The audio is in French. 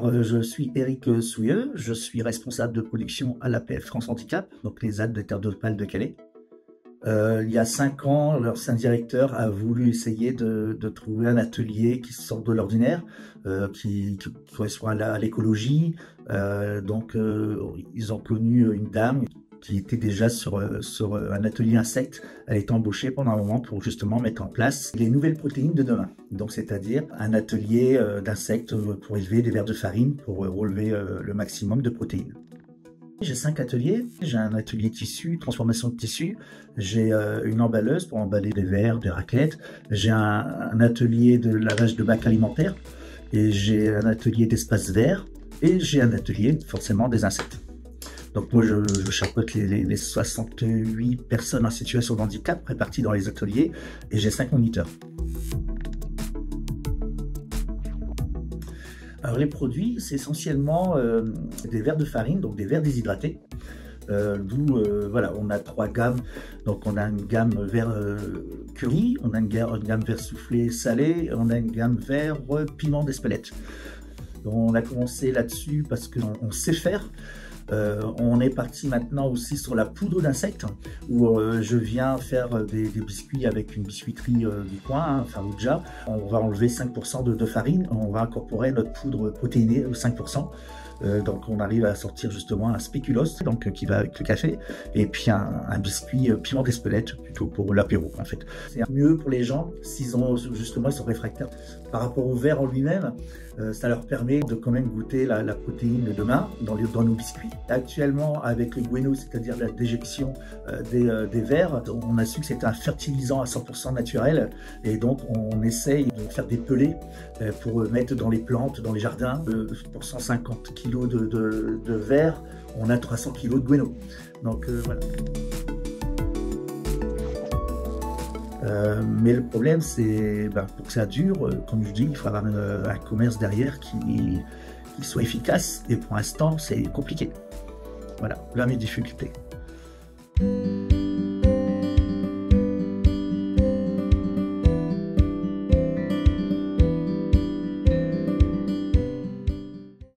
Alors, je suis Éric Souilleux, je suis responsable de production à l'APF France Handicap, donc les Alpes de Terre d'Opale de Calais. Il y a 5 ans, l'ancien directeur a voulu essayer de trouver un atelier qui sort de l'ordinaire, qui correspond à l'écologie. Ils ont connu une dame qui était déjà sur un atelier insectes. Elle a été embauchée pendant un moment pour justement mettre en place les nouvelles protéines de demain. Donc, c'est-à-dire un atelier d'insectes pour élever des vers de farine pour relever le maximum de protéines. J'ai 5 ateliers. J'ai un atelier tissu, transformation de tissu. J'ai une emballeuse pour emballer des verres, des raclettes. J'ai un atelier de lavage de bacs alimentaires. Et j'ai un atelier d'espace vert. Et j'ai un atelier, forcément, des insectes. Donc moi, je chapeaute les 68 personnes en situation de handicap réparties dans les ateliers et j'ai 5 moniteurs. Alors les produits, c'est essentiellement des verres de farine, donc des verres déshydratés. Voilà, on a 3 gammes. Donc on a une gamme vert curry, on a une gamme vert soufflé salé, on a une gamme vert piment d'Espelette. On a commencé là-dessus parce qu'on sait faire. On est parti maintenant aussi sur la poudre d'insectes où je viens faire des biscuits avec une biscuiterie du coin, Farouja. On va enlever 5% de farine, on va incorporer notre poudre protéinée 5%. Donc on arrive à sortir justement un spéculoos donc, qui va avec le café et puis un biscuit piment d'Espelette plutôt pour l'apéro en fait. C'est mieux pour les gens s'ils sont réfractaires. Par rapport au verre en lui-même, ça leur permet de quand même goûter la protéine de demain dans nos biscuits. Actuellement avec le Bueno, c'est-à-dire la déjection des verres, on a su que c'était un fertilisant à 100% naturel et donc on essaye de faire des pelés pour mettre dans les plantes, dans les jardins. Pour 150 kg de verre, on a 300 kg de Bueno. Donc voilà. Mais le problème, c'est pour que ça dure, comme je dis, il faut avoir un commerce derrière qui soit efficace. Et pour l'instant, c'est compliqué. Voilà, là mes difficultés.